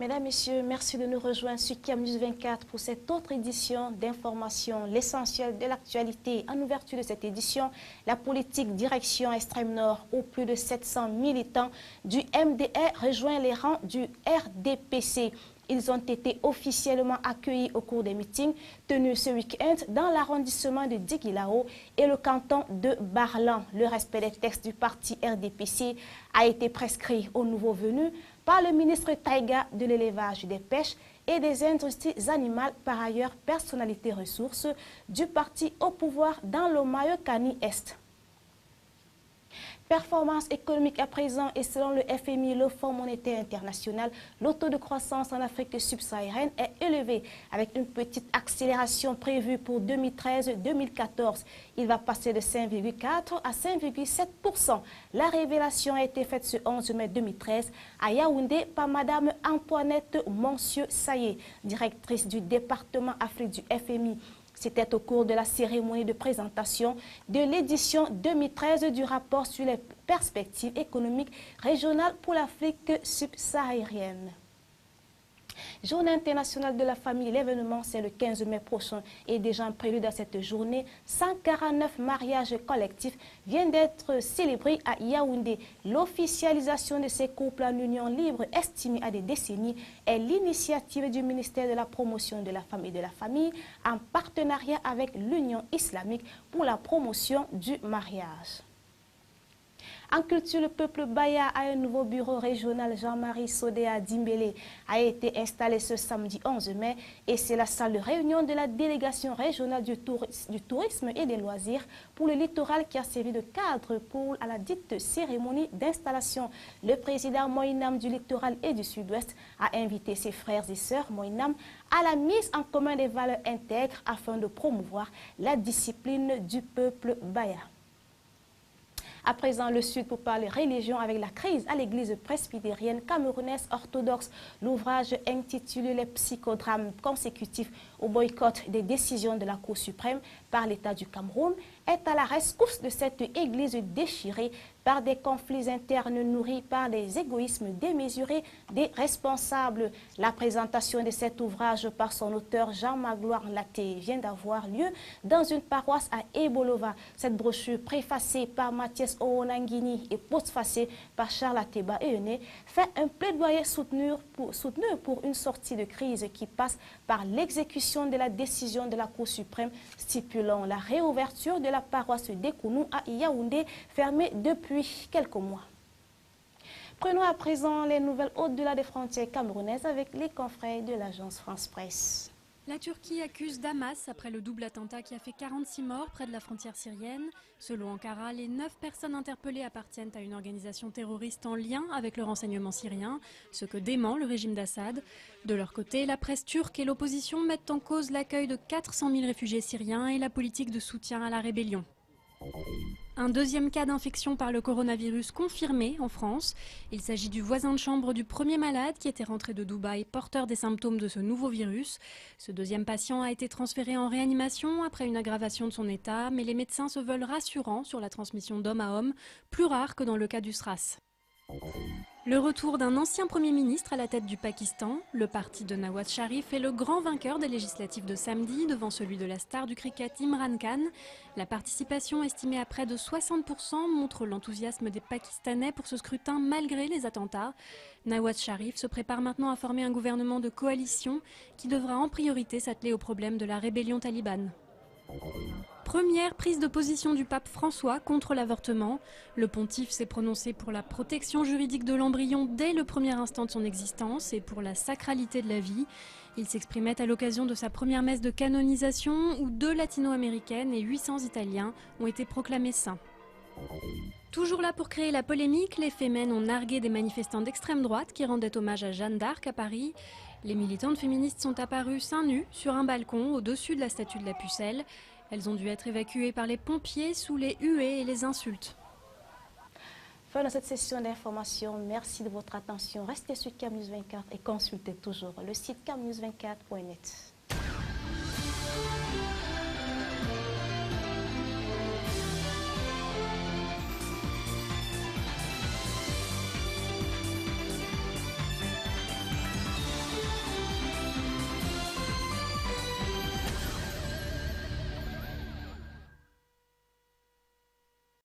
Mesdames, Messieurs, merci de nous rejoindre sur CAM News 24 pour cette autre édition d'information, l'essentiel de l'actualité. En ouverture de cette édition, la politique direction extrême nord, où plus de 700 militants du MDR rejoignent les rangs du RDPC. Ils ont été officiellement accueillis au cours des meetings tenus ce week-end dans l'arrondissement de Diguilao et le canton de Barlan. Le respect des textes du parti RDPC a été prescrit aux nouveaux venus par le ministre Taïga de l'élevage, des pêches et des industries animales, par ailleurs personnalité ressources du parti au pouvoir dans le Mayokani-Est. Performance économique à présent et selon le FMI, le Fonds monétaire international, le taux de croissance en Afrique subsaharienne est élevé avec une petite accélération prévue pour 2013-2014. Il va passer de 5,4 à 5,7%. La révélation a été faite ce 11 mai 2013 à Yaoundé par Mme Antoinette Monsieur-Saillé, directrice du département Afrique du FMI. C'était au cours de la cérémonie de présentation de l'édition 2013 du rapport sur les perspectives économiques régionales pour l'Afrique subsaharienne. Journée internationale de la famille, l'événement c'est le 15 mai prochain et déjà en prélude à cette journée, 149 mariages collectifs viennent d'être célébrés à Yaoundé. L'officialisation de ces couples en union libre estimée à des décennies est l'initiative du ministère de la promotion de la femme et de la famille en partenariat avec l'Union islamique pour la promotion du mariage. En culture, le peuple Baya a un nouveau bureau régional. Jean-Marie Sodéa Dimbélé a été installé ce samedi 11 mai et c'est la salle de réunion de la délégation régionale du tourisme et des loisirs pour le littoral qui a servi de cadre à la dite cérémonie d'installation. Le président Moïnam du littoral et du sud-ouest a invité ses frères et sœurs Moïnam à la mise en commun des valeurs intègres afin de promouvoir la discipline du peuple Baya. À présent, le Sud pour parler religion avec la crise à l'église presbytérienne camerounaise orthodoxe. L'ouvrage intitulé « Les psychodrames consécutifs au boycott des décisions de la Cour suprême par l'État du Cameroun » est à la rescousse de cette église déchirée par des conflits internes nourris par des égoïsmes démesurés des responsables. La présentation de cet ouvrage par son auteur Jean-Magloire Laté vient d'avoir lieu dans une paroisse à Ebolova. Cette brochure préfacée par Mathias Oonangini et postfacée par Charles Ateba Eune fait un plaidoyer soutenu pour une sortie de crise qui passe par l'exécution de la décision de la Cour suprême stipulant la réouverture de la paroisse d'Ekounou à Yaoundé fermée depuis quelques mois. Prenons à présent les nouvelles au-delà des frontières camerounaises avec les confrères de l'agence France Presse. La Turquie accuse Damas après le double attentat qui a fait 46 morts près de la frontière syrienne. Selon Ankara, les 9 personnes interpellées appartiennent à une organisation terroriste en lien avec le renseignement syrien, ce que dément le régime d'Assad. De leur côté, la presse turque et l'opposition mettent en cause l'accueil de 400 000 réfugiés syriens et la politique de soutien à la rébellion. Un deuxième cas d'infection par le coronavirus confirmé en France. Il s'agit du voisin de chambre du premier malade qui était rentré de Dubaï porteur des symptômes de ce nouveau virus. Ce deuxième patient a été transféré en réanimation après une aggravation de son état, mais les médecins se veulent rassurants sur la transmission d'homme à homme, plus rare que dans le cas du SRAS. Le retour d'un ancien Premier ministre à la tête du Pakistan, le parti de Nawaz Sharif est le grand vainqueur des législatives de samedi devant celui de la star du cricket Imran Khan. La participation estimée à près de 60% montre l'enthousiasme des Pakistanais pour ce scrutin malgré les attentats. Nawaz Sharif se prépare maintenant à former un gouvernement de coalition qui devra en priorité s'atteler au problème de la rébellion talibane. Première prise de position du pape François contre l'avortement. Le pontife s'est prononcé pour la protection juridique de l'embryon dès le premier instant de son existence et pour la sacralité de la vie. Il s'exprimait à l'occasion de sa première messe de canonisation où 2 latino-américaines et 800 Italiens ont été proclamés saints. Toujours là pour créer la polémique, les Femen ont nargué des manifestants d'extrême droite qui rendaient hommage à Jeanne d'Arc à Paris. Les militantes féministes sont apparues seins nus sur un balcon au-dessus de la statue de la Pucelle. Elles ont dû être évacuées par les pompiers sous les huées et les insultes. Fin de cette session d'information. Merci de votre attention. Restez sur CAM News 24 et consultez toujours le site camnews24.net.